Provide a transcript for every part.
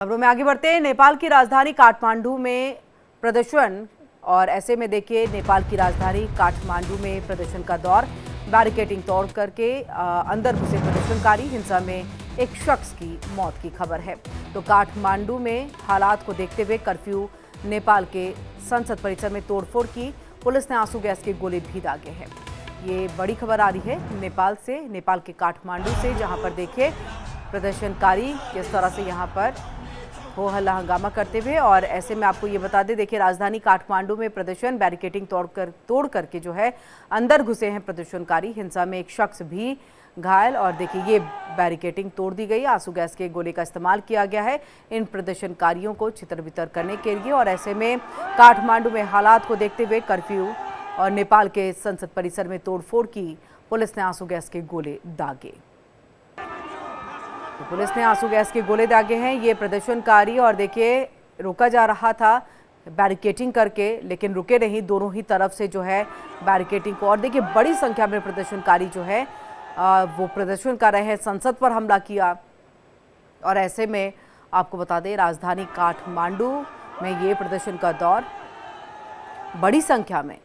खबरों में आगे बढ़ते हैं। नेपाल की राजधानी काठमांडू में प्रदर्शन और ऐसे में देखिए नेपाल की राजधानी काठमांडू में प्रदर्शन का दौर। बैरिकेडिंग तोड़ करके अंदर घुसे प्रदर्शनकारी, हिंसा में एक शख्स की मौत की खबर है। तो काठमांडू में हालात को देखते हुए कर्फ्यू, नेपाल के संसद परिसर में तोड़फोड़ की, पुलिस ने आंसू गैस के गोले भी दागे हैं। ये बड़ी खबर आ रही है नेपाल से, नेपाल के काठमांडू से, जहां पर देखिए प्रदर्शनकारी किस तरह से यहां पर हो हल्ला हंगामा करते हुए। और ऐसे में आपको ये बता दें, देखिए राजधानी काठमांडू में प्रदर्शन, बैरिकेडिंग तोड़ करके जो है अंदर घुसे हैं प्रदर्शनकारी, हिंसा में एक शख्स भी घायल। और देखिए ये बैरिकेडिंग तोड़ दी गई, आंसू गैस के गोले का इस्तेमाल किया गया है इन प्रदर्शनकारियों को छितर-बितर करने के लिए। और ऐसे में काठमांडू में हालात को देखते हुए कर्फ्यू और नेपाल के संसद परिसर में तोड़फोड़ की, पुलिस ने आंसू गैस के गोले दागे। तो पुलिस ने आंसू गैस के गोले दागे हैं। ये प्रदर्शनकारी, और देखिए रोका जा रहा था बैरिकेडिंग करके, लेकिन रुके नहीं, दोनों ही तरफ से जो है बैरिकेडिंग को। और देखिए बड़ी संख्या में प्रदर्शनकारी जो है वो प्रदर्शन कर रहे हैं, संसद पर हमला किया। और ऐसे में आपको बता दें राजधानी काठमांडू में ये प्रदर्शन का दौर, बड़ी संख्या में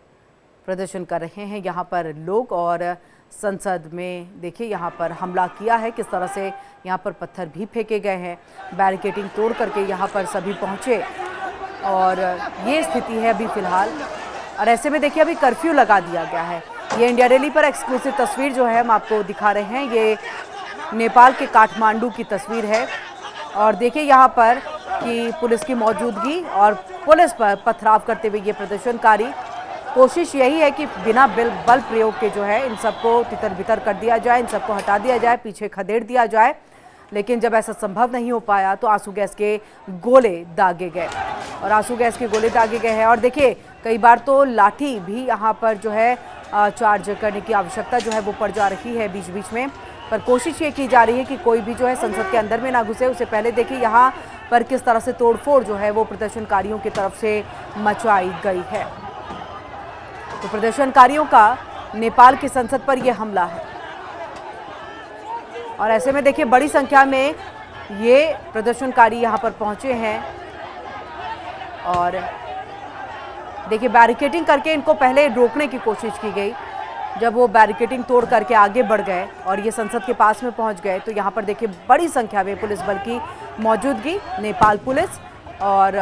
प्रदर्शन कर रहे हैं यहाँ पर लोग। और संसद में देखिए यहाँ पर हमला किया है, किस तरह से यहाँ पर पत्थर भी फेंके गए हैं, बैरिकेडिंग तोड़ करके यहाँ पर सभी पहुँचे। और ये स्थिति है अभी फिलहाल। और ऐसे में देखिए अभी कर्फ्यू लगा दिया गया है। ये इंडिया डेली पर एक्सक्लूसिव तस्वीर जो है हम आपको दिखा रहे हैं, ये नेपाल के काठमांडू की तस्वीर है। और देखिए यहाँ पर कि पुलिस की मौजूदगी और पुलिस पर पथराव करते हुए ये प्रदर्शनकारी, कोशिश यही है कि बिना बल प्रयोग के जो है इन सबको तितर-बितर कर दिया जाए, इन सबको हटा दिया जाए, पीछे खदेड़ दिया जाए। लेकिन जब ऐसा संभव नहीं हो पाया तो आंसू गैस के गोले दागे गए, और आंसू गैस के गोले दागे गए हैं। और देखिए कई बार तो लाठी भी यहाँ पर जो है चार्ज करने की आवश्यकता जो है वो पड़ जा रही है बीच बीच में। पर कोशिश ये की जा रही है कि कोई भी जो है संसद के अंदर में ना घुसे। उससे पहले देखिए यहाँ पर किस तरह से तोड़फोड़ जो है वो प्रदर्शनकारियों की तरफ से मचाई गई है। तो प्रदर्शनकारियों का नेपाल की संसद पर यह हमला है। और ऐसे में देखिए बड़ी संख्या में ये प्रदर्शनकारी यहाँ पर पहुंचे हैं। और देखिए बैरिकेडिंग करके इनको पहले रोकने की कोशिश की गई। जब वो बैरिकेडिंग तोड़ करके आगे बढ़ गए और ये संसद के पास में पहुंच गए, तो यहाँ पर देखिए बड़ी संख्या में पुलिस बल की मौजूदगी, नेपाल पुलिस, और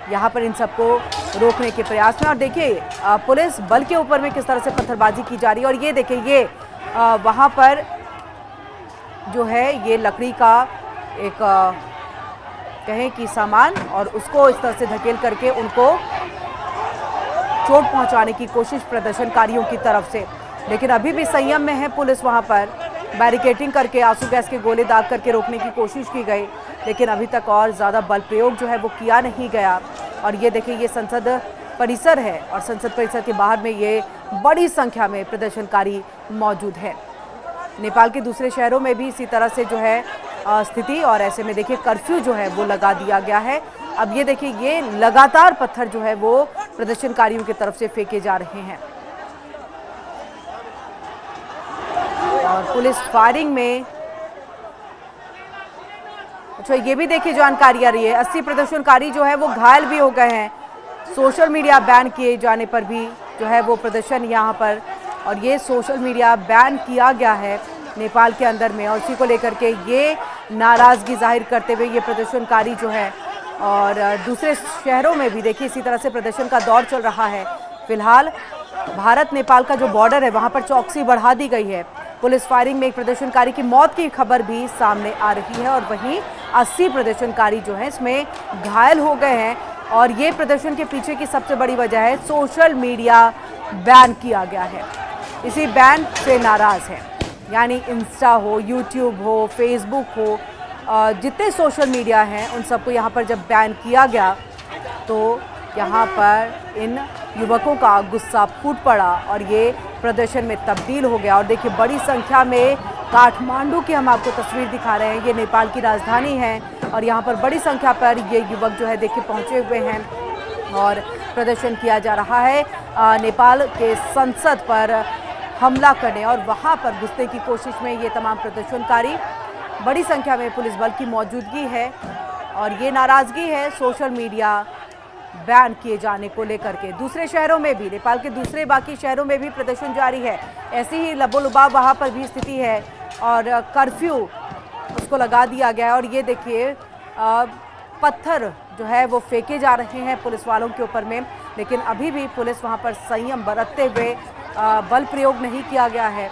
यहाँ पर इन सबको रोकने के प्रयास में। और देखिए पुलिस बल के ऊपर में किस तरह से पत्थरबाजी की जा रही है। और ये देखिए ये वहाँ पर जो है ये लकड़ी का एक कहें कि सामान, और उसको इस तरह से धकेल करके उनको चोट पहुंचाने की कोशिश प्रदर्शनकारियों की तरफ से। लेकिन अभी भी संयम में है पुलिस, वहाँ पर बैरिकेडिंग करके आंसू गैस के गोले दाग करके रोकने की कोशिश की गई, लेकिन अभी तक और ज़्यादा बल प्रयोग जो है वो किया नहीं गया। और ये देखिए ये संसद परिसर है, और संसद परिसर के बाहर में ये बड़ी संख्या में प्रदर्शनकारी मौजूद है। नेपाल के दूसरे शहरों में भी इसी तरह से जो है स्थिति। और ऐसे में देखिए कर्फ्यू जो है वो लगा दिया गया है। अब ये देखिए ये लगातार पत्थर जो है वो प्रदर्शनकारियों की तरफ से फेंके जा रहे हैं। और पुलिस फायरिंग में, अच्छा ये भी देखिए जानकारी आ रही है, 80 प्रदर्शनकारी जो है वो घायल भी हो गए हैं। सोशल मीडिया बैन किए जाने पर भी जो है वो प्रदर्शन यहाँ पर, और ये सोशल मीडिया बैन किया गया है नेपाल के अंदर में, और इसी को लेकर के ये नाराज़गी जाहिर करते हुए ये प्रदर्शनकारी जो है। और दूसरे शहरों में भी देखिए इसी तरह से प्रदर्शन का दौर चल रहा है। फिलहाल भारत नेपाल का जो बॉर्डर है वहाँ पर चौकसी बढ़ा दी गई है। पुलिस फायरिंग में एक प्रदर्शनकारी की मौत की खबर भी सामने आ रही है, और वहीं 80 प्रदर्शनकारी जो हैं इसमें घायल हो गए हैं। और ये प्रदर्शन के पीछे की सबसे बड़ी वजह है सोशल मीडिया बैन किया गया है। इसी बैन से नाराज़ है, यानी इंस्टा हो, यूट्यूब हो, फेसबुक हो, जितने सोशल मीडिया हैं उन सबको यहाँ पर जब बैन किया गया तो यहाँ पर इन युवकों का गुस्सा फूट पड़ा और ये प्रदर्शन में तब्दील हो गया। और देखिए बड़ी संख्या में काठमांडू की हम आपको तस्वीर दिखा रहे हैं, ये नेपाल की राजधानी है, और यहाँ पर बड़ी संख्या पर ये युवक जो है देखिए पहुँचे हुए हैं और प्रदर्शन किया जा रहा है नेपाल के संसद पर हमला करने और वहाँ पर घुसने की कोशिश में ये तमाम प्रदर्शनकारी। बड़ी संख्या में पुलिस बल की मौजूदगी है और ये नाराजगी है सोशल मीडिया बैन किए जाने को लेकर के। दूसरे शहरों में भी, नेपाल के दूसरे बाकी शहरों में भी प्रदर्शन जारी है। ऐसी ही लबोलुबाव वहां पर भी स्थिति है और कर्फ्यू उसको लगा दिया गया है। और ये देखिए पत्थर जो है वो फेंके जा रहे हैं पुलिस वालों के ऊपर में, लेकिन अभी भी पुलिस वहां पर संयम बरतते हुए बल प्रयोग नहीं किया गया है।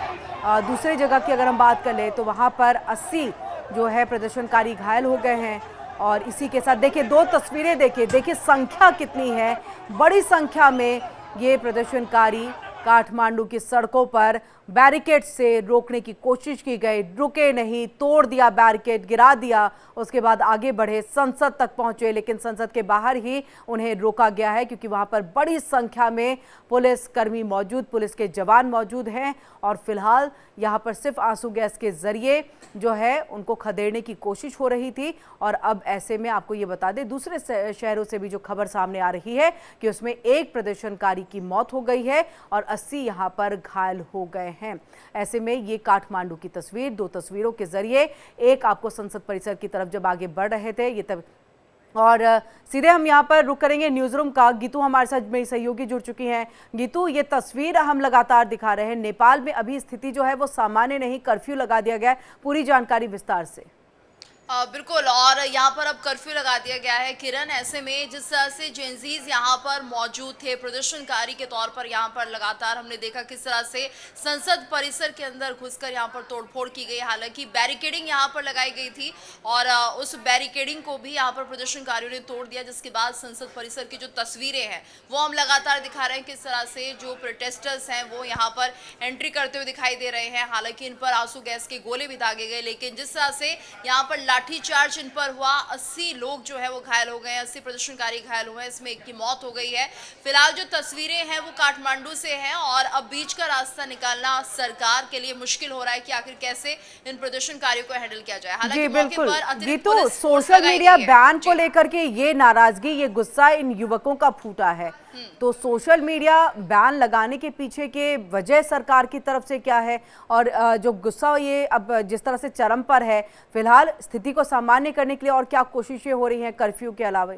दूसरी जगह की अगर हम बात कर ले तो वहां पर 80 जो है प्रदर्शनकारी घायल हो गए हैं। और इसी के साथ देखिए दो तस्वीरें देखिए संख्या कितनी है, बड़ी संख्या में ये प्रदर्शनकारी काठमांडू की सड़कों पर बैरिकेड से रोकने की कोशिश की गई, रुके नहीं, तोड़ दिया बैरिकेड, गिरा दिया, उसके बाद आगे बढ़े, संसद तक पहुंचे, लेकिन संसद के बाहर ही उन्हें रोका गया है क्योंकि वहां पर बड़ी संख्या में पुलिस कर्मी मौजूद, पुलिस के जवान मौजूद हैं। और फिलहाल यहां पर सिर्फ आंसू गैस के जरिए जो है उनको खदेड़ने की कोशिश हो रही थी। और अब ऐसे में आपको ये बता दें, दूसरे शहरों से भी जो खबर सामने आ रही है कि उसमें एक प्रदर्शनकारी की मौत हो गई है और 80 यहां पर घायल हो गए हैं। ऐसे में ये काठमांडू की तस्वीर, दो तस्वीरों के जरिए, एक आपको संसद परिसर की तरफ जब आगे बढ़ रहे थे ये तब, और सीधे हम यहाँ पर रुक करेंगे न्यूज रूम का। गीतू हमारे साथ मेरी सहयोगी जुड़ चुकी हैं। गीतू, ये तस्वीर हम लगातार दिखा रहे हैं, नेपाल में अभी स्थिति जो है वो सामान्य नहीं, कर्फ्यू लगा दिया गया है, पूरी जानकारी विस्तार से। बिल्कुल, और यहाँ पर अब कर्फ्यू लगा दिया गया है किरण। ऐसे में जिस तरह से जेंजीज यहाँ पर मौजूद थे प्रदर्शनकारी के तौर पर, यहाँ पर लगातार हमने देखा किस तरह से संसद परिसर के अंदर घुसकर यहाँ पर तोड़फोड़ की गई। हालांकि बैरिकेडिंग यहाँ पर लगाई गई थी और उस बैरिकेडिंग को भी यहाँ पर प्रदर्शनकारियों ने तोड़ दिया, जिसके बाद संसद परिसर की जो तस्वीरें हैं वो हम लगातार दिखा रहे हैं किस तरह से जो प्रोटेस्टर्स हैं वो यहाँ पर एंट्री करते हुए दिखाई दे रहे हैं। हालांकि इन पर आंसू गैस के गोले भी दागे गए, लेकिन जिस तरह से यहाँ पर लाठीचार्ज इन पर हुआ, 80 लोग जो है वो घायल हो गए हैं, 80 प्रदर्शनकारी घायल हुए हैं, इसमें एक की मौत हो गई है। फिलहाल जो तस्वीरें हैं वो काठमांडू से हैं और अब बीच का रास्ता निकालना सरकार के लिए मुश्किल हो रहा है कि आखिर कैसे इन प्रदर्शनकारियों को हैंडल किया जाए। हालांकि मौके पर अतिरिक्त पुलिस सोशल मीडिया बैन को लेकर के ये नाराजगी, ये गुस्सा इन युवकों का फूटा है, तो सोशल मीडिया बैन लगाने के पीछे के वजह सरकार की तरफ से क्या है और जो गुस्सा ये अब जिस तरह से चरम पर है, फिलहाल स्थिति को सामान्य करने के लिए और क्या कोशिशें हो रही हैं कर्फ्यू के अलावा?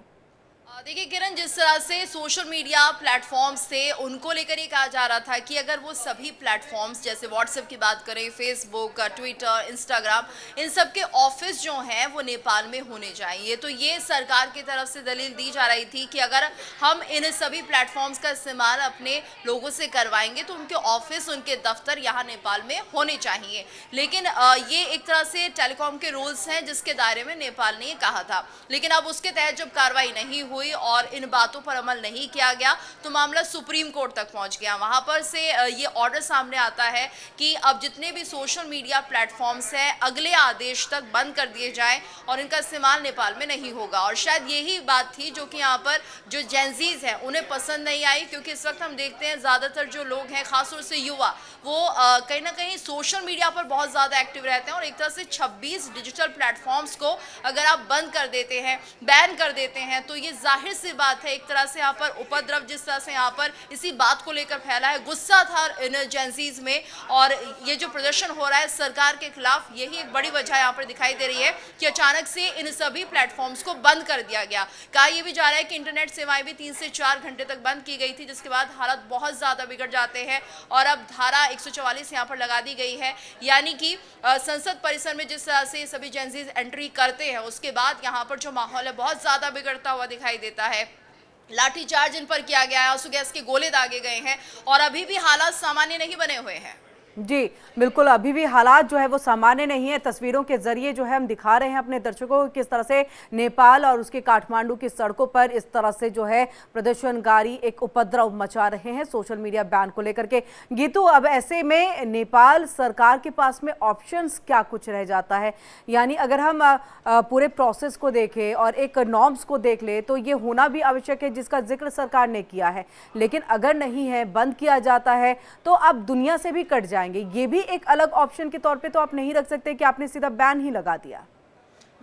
देखिए किरण, जिस तरह से सोशल मीडिया प्लेटफॉर्म्स थे उनको लेकर ये कहा जा रहा था कि अगर वो सभी प्लेटफॉर्म्स जैसे व्हाट्सएप की बात करें, फेसबुक, ट्विटर, इंस्टाग्राम, इन सब के ऑफिस जो हैं वो नेपाल में होने चाहिए। तो ये सरकार की तरफ से दलील दी जा रही थी कि अगर हम इन सभी प्लेटफॉर्म्स का इस्तेमाल अपने लोगों से करवाएंगे तो उनके ऑफिस, उनके दफ्तर यहाँ नेपाल में होने चाहिए। लेकिन ये एक तरह से टेलीकॉम के रूल्स हैं जिसके दायरे में नेपाल ने ये कहा था, लेकिन अब उसके तहत जब कार्रवाई नहीं हुई और इन बातों पर अमल नहीं किया गया तो मामला सुप्रीम कोर्ट तक पहुंच गया। वहां पर से ये ऑर्डर सामने आता है कि अब जितने भी सोशल मीडिया प्लेटफॉर्म्स हैं अगले आदेश तक बंद कर दिए जाएं और इनका इस्तेमाल नेपाल में नहीं होगा। और शायद यही बात थी जो कि यहाँ पर जो जेंजीज हैं उन्हें पसंद नहीं आई, क्योंकि इस वक्त हम देखते हैं ज़्यादातर जो लोग हैं, खासतौर से युवा, वो कहीं ना कहीं सोशल मीडिया पर बहुत ज़्यादा एक्टिव रहते हैं और एक तरह से 26 डिजिटल प्लेटफॉर्म्स को अगर आप बंद कर देते हैं, बैन कर देते हैं, तो ये जाहिर सी बात है एक तरह से यहाँ पर उपद्रव जिस तरह से यहाँ पर इसी बात को लेकर फैला है, गुस्सा था इन जेंजीज में और ये जो प्रदर्शन हो रहा है सरकार के खिलाफ, यही एक बड़ी वजह यहाँ पर दिखाई दे रही है कि अचानक से इन सभी प्लेटफॉर्म्स को बंद कर दिया गया। कहा यह भी जा रहा है कि इंटरनेट सेवाएं भी 3 से 4 घंटे तक बंद की गई थी, जिसके बाद हालात बहुत ज्यादा बिगड़ जाते हैं और अब धारा 144 यहाँ पर लगा दी गई है। यानी कि संसद परिसर में जिस तरह से सभी जेंजीज एंट्री करते हैं उसके बाद यहाँ पर जो माहौल है बहुत ज्यादा बिगड़ता हुआ दिखाई देता है। लाठीचार्ज इन पर किया गया है, आंसू गैस के गोले दागे गए हैं और अभी भी हालात सामान्य नहीं बने हुए हैं। जी बिल्कुल, अभी भी हालात जो है वो सामान्य नहीं है। तस्वीरों के जरिए जो है हम दिखा रहे हैं अपने दर्शकों को किस तरह से नेपाल और उसके काठमांडू की सड़कों पर इस तरह से जो है प्रदर्शनकारी एक उपद्रव मचा रहे हैं सोशल मीडिया बैन को लेकर के। गीतू, अब ऐसे में नेपाल सरकार के पास में ऑप्शंस क्या कुछ रह जाता है? यानी अगर हम पूरे प्रोसेस को देखें और एक नॉर्म्स को देख ले तो ये होना भी आवश्यक है जिसका जिक्र सरकार ने किया है, लेकिन अगर नहीं है, बंद किया जाता है तो अब दुनिया से भी कट जाए। ये भी एक अलग ऑप्शन के तौर पे तो आप नहीं रख सकते कि आपने सीधा बैन ही लगा दिया।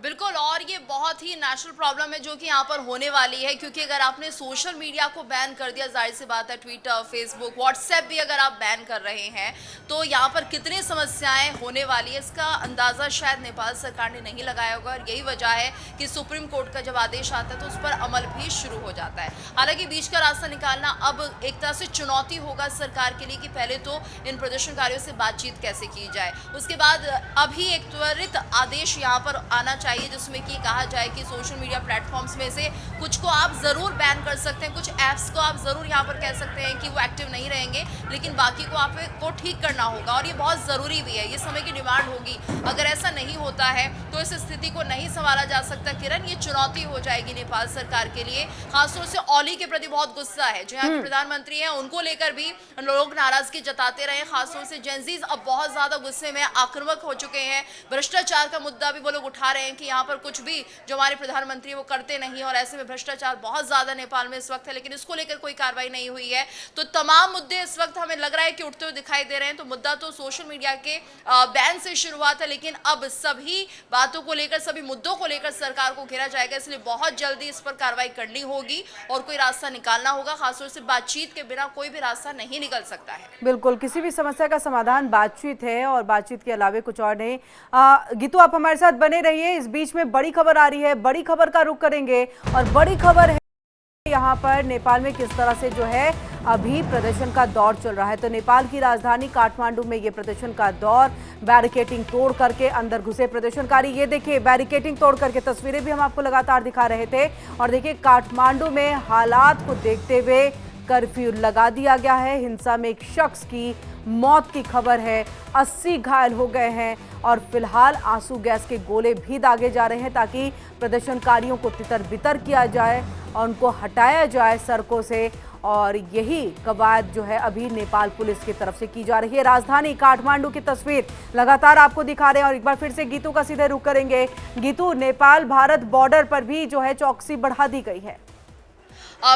बिल्कुल, और ये बहुत ही नेशनल प्रॉब्लम है जो कि यहाँ पर होने वाली है, क्योंकि अगर आपने सोशल मीडिया को बैन कर दिया, जाहिर सी बात है ट्विटर, फेसबुक, व्हाट्सएप भी अगर आप बैन कर रहे हैं तो यहाँ पर कितनी समस्याएं होने वाली है इसका अंदाज़ा शायद नेपाल सरकार ने नहीं लगाया होगा। और यही वजह है कि सुप्रीम कोर्ट का जब आदेश आता है तो उस पर अमल भी शुरू हो जाता है। हालांकि बीच का रास्ता निकालना अब एक तरह से चुनौती होगा सरकार के लिए कि पहले तो इन प्रदर्शनकारियों से बातचीत कैसे की जाए, उसके बाद अभी एक त्वरित आदेश यहाँ पर आना चाहिए जिसमें कि कहा जाए कि सोशल मीडिया प्लेटफॉर्म्स में से कुछ को आप ज़रूर बैन कर सकते हैं, कुछ ऐप्स को आप ज़रूर यहाँ पर कह सकते हैं कि वो एक्टिव नहीं रहेंगे, लेकिन बाकी को आपको ठीक करना होगा। और ये बहुत ज़रूरी भी है, ये समय की डिमांड होगी। अगर ऐसा नहीं होता है तो इस स्थिति को नहीं संभाला जा सकता किरण, ये चुनौती हो जाएगी नेपाल सरकार के लिए। खासतौर से ओली के प्रति बहुत गुस्सा है, जो यहाँ के प्रधानमंत्री हैं उनको लेकर भी लोग नाराजगी जताते रहे। खासतौर से जेंजीज अब बहुत ज़्यादा गुस्से में आक्रामक हो चुके हैं। भ्रष्टाचार का मुद्दा भी वो लोग उठा रहे हैं कि यहाँ पर कुछ भी जो हमारे प्रधानमंत्री वो करते नहीं, और ऐसे में भ्रष्टाचार बहुत ज्यादा नेपाल में इस वक्त है, लेकिन इसको लेकर कोई कार्रवाई नहीं हुई है। तो तमाम मुद्दे इस वक्त हमें लग रहा है कि उठते हुए दिखाई दे रहे हैं। तो मुद्दा तो सोशल मीडिया के बैन से शुरुआत है, लेकिन अब सभी बातों को लेकर, सभी मुद्दों को लेकर सरकार को घेरा जाएगा, इसलिए बहुत जल्दी इस पर कार्रवाई करनी होगी और कोई रास्ता निकालना होगा। खासतौर से बातचीत के बिना कोई भी रास्ता नहीं निकल सकता है। बिल्कुल, किसी भी समस्या का समाधान बातचीत है और बातचीत के अलावा कुछ और नहीं। गीतू, आप हमारे साथ बने रहिए। इस बीच में बड़ी खबर आ रही है, बड़ी खबर का रुख करेंगे और बड़ी खबर है यहाँ पर नेपाल में किस तरह से जो है अभी प्रदर्शन का दौर चल रहा है। तो नेपाल की राजधानी काठमांडू में ये प्रदर्शन का दौर, बैरिकेटिंग तोड़ करके अंदर घुसे प्रदर्शनकारी। ये देखिए, बैरिकेटिंग तोड़ करके तस्वीरें भी हम आपको लगातार दिखा रहे थे। और देखिए, काठमांडू में हालात को देखते हुए कर्फ्यू लगा दिया गया है। हिंसा में एक शख्स की मौत की खबर है, 80 घायल हो गए हैं और फिलहाल आंसू गैस के गोले भी दागे जा रहे हैं ताकि प्रदर्शनकारियों को तितर बितर किया जाए और उनको हटाया जाए सड़कों से। और यही कवायद जो है अभी नेपाल पुलिस की तरफ से की जा रही है। राजधानी काठमांडू की तस्वीर लगातार आपको दिखा रहे हैं और एक बार फिर से गीतू का सीधे रुख करेंगे। गीतू, नेपाल भारत बॉर्डर पर भी जो है चौकसी बढ़ा दी गई है।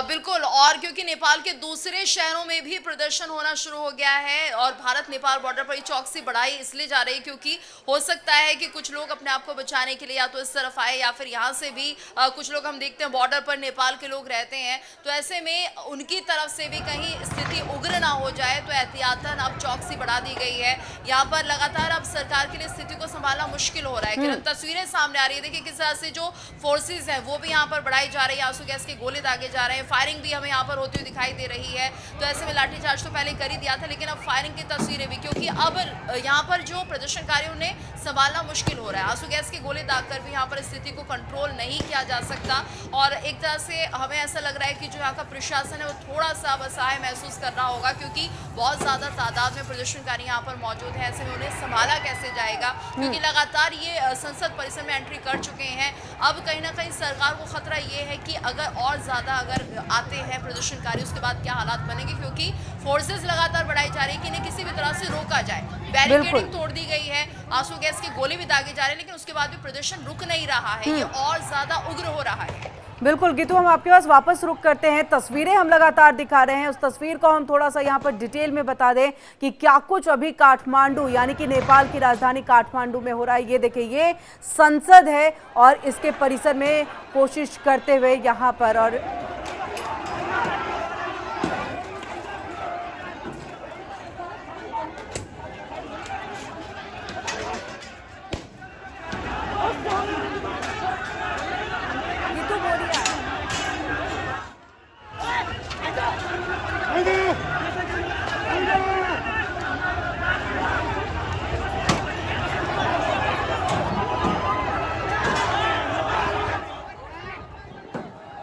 बिल्कुल, और क्योंकि नेपाल के दूसरे शहरों में भी प्रदर्शन होना शुरू हो गया है और भारत नेपाल बॉर्डर पर चौकसी बढ़ाई इसलिए जा रही है क्योंकि हो सकता है कि कुछ लोग अपने आप को बचाने के लिए या तो इस तरफ आए या फिर यहाँ से भी कुछ लोग हम देखते हैं बॉर्डर पर नेपाल के लोग रहते हैं, तो ऐसे में उनकी तरफ से भी कहीं स्थिति उग्र ना हो जाए तो एहतियातन अब चौकसी बढ़ा दी गई है। यहाँ पर लगातार अब सरकार के लिए स्थिति को संभालना मुश्किल हो रहा है। किरण, तस्वीरें सामने आ रही है, देखिए किस तरह से जो फोर्सेज हैं वो भी यहाँ पर बढ़ाई जा रही है, आंसू गैस के गोले दागे जा रहे हैं, फायरिंग भी हमें यहाँ पर होती हुई दिखाई दे रही है। तो ऐसे में लाठीचार्ज तो पहले कर ही दिया था, लेकिन अब फायरिंग की तस्वीरें भी, क्योंकि अब यहाँ पर जो प्रदर्शनकारियों ने संभालना मुश्किल हो रहा है। आंसू गैस के गोले दागकर भी यहाँ पर स्थिति को कंट्रोल नहीं किया जा सकता और एक तरह से हमें ऐसा लग रहा है कि जो यहाँ का प्रशासन है वो थोड़ा सा असहाय महसूस कर रहा होगा, क्योंकि बहुत ज्यादा तादाद में प्रदर्शनकारी यहाँ पर मौजूद है। ऐसे में उन्हें संभाला कैसे जाएगा, क्योंकि लगातार ये संसद परिसर में एंट्री कर चुके हैं। अब कहीं ना कहीं सरकार को खतरा ये है कि अगर और ज्यादा अगर आते हैं प्रदर्शनकारी, उसके बाद क्या हालात बनेंगे, क्योंकि फोर्सेस लगातार बढ़ाई जा रही है कि इन्हें किसी भी तरह से रोका जाए। बैरिकेडिंग तोड़ दी गई है, आंसू गैस के गोले भी दागे जा रहे हैं, लेकिन उसके बाद भी प्रदर्शन रुक नहीं रहा है, ये और ज्यादा उग्र हो रहा है। बिल्कुल गीतू, हम आपके पास वापस रुक करते हैं। तस्वीरें हम लगातार दिखा रहे हैं, उस तस्वीर को हम थोड़ा सा यहाँ पर डिटेल में बता दें कि क्या कुछ अभी काठमांडू यानी कि नेपाल की राजधानी काठमांडू में हो रहा है। ये देखिए, ये संसद है और इसके परिसर में कोशिश करते हुए यहाँ पर और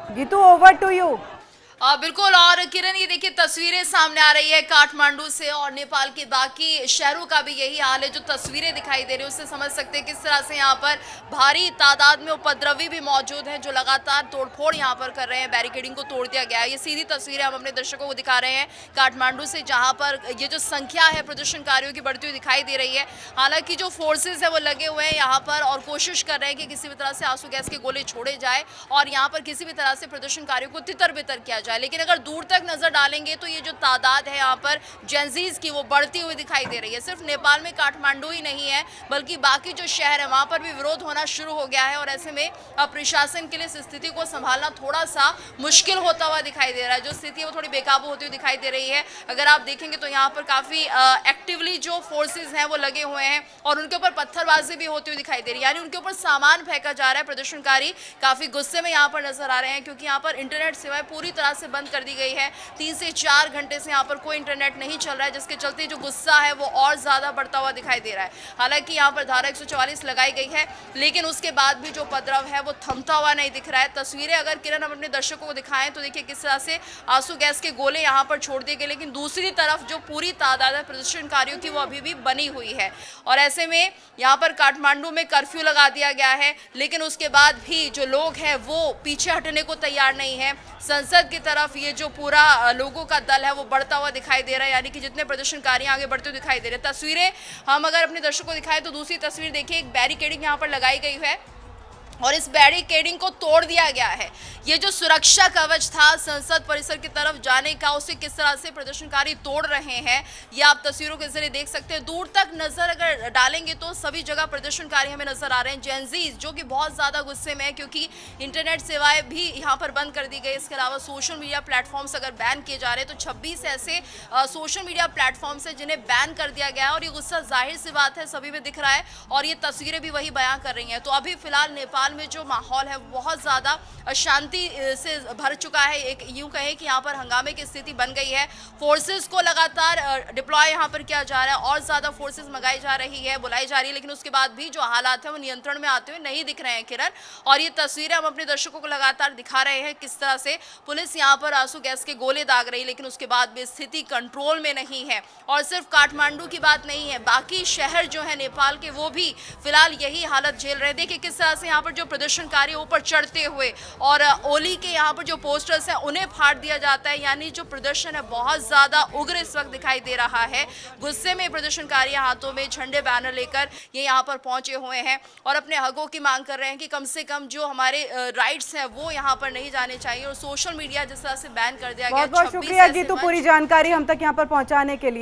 गीतू, ओवर टू यू। बिल्कुल, और किरण ये देखिए तस्वीरें सामने आ रही है काठमांडू से और नेपाल के बाकी शहरों का भी यही हाल है। जो तस्वीरें दिखाई दे रही है उससे समझ सकते हैं किस तरह से यहाँ पर भारी तादाद में उपद्रवी भी मौजूद हैं जो लगातार तोड़फोड़ यहाँ पर कर रहे हैं। बैरिकेडिंग को तोड़ दिया गया है। ये सीधी तस्वीरें हम अपने दर्शकों को दिखा रहे हैं काठमांडू से, जहाँ पर ये जो संख्या है प्रदर्शनकारियों की बढ़ती हुई दिखाई दे रही है। हालांकि जो फोर्सेज है वो लगे हुए हैं यहाँ पर और कोशिश कर रहे हैं कि किसी भी तरह से आंसू गैस के गोले छोड़े जाए और यहाँ पर किसी भी तरह से प्रदर्शनकारियों को तितर बितर किया जाए। लेकिन अगर दूर तक नजर डालेंगे तो ये जो तादाद है यहाँ पर जेंजीज की वो बढ़ती हुई दिखाई दे रही है। सिर्फ नेपाल में काठमांडू ही नहीं है बल्कि बाकी जो शहर है वहां पर भी विरोध होना शुरू हो गया है और ऐसे में अब प्रशासन के लिए इस स्थिति को संभालना थोड़ा सा मुश्किल होता हुआ दिखाई दे रहा है। जो स्थिति है वो थोड़ी बेकाबू होती हुई दिखाई दे रही है। अगर आप देखेंगे तो यहाँ पर काफी एक्टिवली जो फोर्सेज हैं वो लगे हुए हैं और उनके ऊपर पत्थरबाजी भी होती हुई दिखाई दे रही है, यानी उनके ऊपर सामान फेंका जा रहा है। प्रदर्शनकारी काफी गुस्से में यहाँ पर नजर आ रहे हैं क्योंकि यहाँ पर इंटरनेट सेवाएं पूरी तरह से बंद कर दी गई है। 3 से 4 घंटे से यहाँ पर कोई इंटरनेट नहीं चल रहा है, जिसके चलते जो गुस्सा है वो और ज्यादा बढ़ता हुआ दिखाई दे रहा है। हालांकि यहाँ पर धारा 144 लगाई गई है लेकिन उसके बाद भी जो उपद्रव है वो थमता हुआ नहीं दिख रहा है। तस्वीरें अगर किरण हम अपने दर्शकों को दिखाएं तो देखिए किस तरह से आंसू गैस के गोले यहाँ पर छोड़ दिए गए, लेकिन दूसरी तरफ जो पूरी तादाद है प्रदर्शनकारियों की वो अभी भी बनी हुई है। और ऐसे में यहाँ पर काठमांडू में कर्फ्यू लगा दिया गया है लेकिन उसके बाद भी जो लोग हैं वो पीछे हटने को तैयार नहीं है। संसद की तरफ ये जो पूरा लोगों का दल है वो बढ़ता हुआ दिखाई दे रहा है, यानी कि जितने प्रदर्शनकारी आगे बढ़ते हुए दिखाई दे रहे हैं। तस्वीरें हम अगर अपने दर्शकों को दिखाएं तो दूसरी तस्वीर देखिए, एक बैरिकेडिंग यहाँ पर लगाई गई है और इस बैरिकेडिंग को तोड़ दिया गया है। ये जो सुरक्षा कवच था संसद परिसर की तरफ जाने का, उसे किस तरह से प्रदर्शनकारी तोड़ रहे हैं ये आप तस्वीरों के जरिए देख सकते हैं। दूर तक नजर अगर डालेंगे तो सभी जगह प्रदर्शनकारी हमें नजर आ रहे हैं। जेंजीज जो कि बहुत ज्यादा गुस्से में है क्योंकि इंटरनेट सेवाएं भी यहाँ पर बंद कर दी गई। इसके अलावा सोशल मीडिया प्लेटफॉर्म्स अगर बैन किए जा रहे हैं तो 26 ऐसे सोशल मीडिया प्लेटफॉर्म्स है जिन्हें बैन कर दिया गया है और ये गुस्सा जाहिर सी बात है सभी में दिख रहा है और ये तस्वीरें भी वही बयां कर रही हैं। तो अभी फिलहाल नेपाल में जो माहौल है बहुत ज्यादा अशांति से भर चुका है। एक यूं कहें कि यहाँ पर हंगामे की स्थिति बन गई है। फोर्सेस को लगातार डिप्लॉय यहाँ पर किया जा रहा है और ज्यादा फोर्सेस मंगाई जा रही है, बुलाई जा रही है, लेकिन उसके बाद भी जो हालात है वो नियंत्रण में आते हुए नहीं दिख रहे हैं किरण। और ये तस्वीरें हम अपने दर्शकों को लगातार दिखा रहे हैं किस तरह से पुलिस यहाँ पर आंसू गैस के गोले दाग रही है, लेकिन उसके बाद भी स्थिति कंट्रोल में नहीं है। और सिर्फ काठमांडू की बात नहीं है, बाकी शहर जो है नेपाल के वो भी फिलहाल यही हालत झेल रहे हैं। देखिए किस तरह से यहाँ पर जो प्रदर्शनकारी ऊपर चढ़ते हुए और ओली के यहाँ पर जो पोस्टर्स हैं उन्हें फाड़ दिया जाता है, यानी जो प्रदर्शन है बहुत ज्यादा उग्र इस वक्त दिखाई दे रहा है। गुस्से में प्रदर्शनकारी हाथों में झंडे बैनर लेकर ये यहाँ पर पहुंचे हुए हैं और अपने हकों की मांग कर रहे हैं कि कम से कम जो हमारे राइट्स हैं वो यहाँ पर नहीं जाने चाहिए और सोशल मीडिया जिस तरह से बैन कर दिया गया। बहुत बहुत शुक्रिया गीतू पूरी जानकारी हम तक यहाँ पर पहुंचाने के लिए।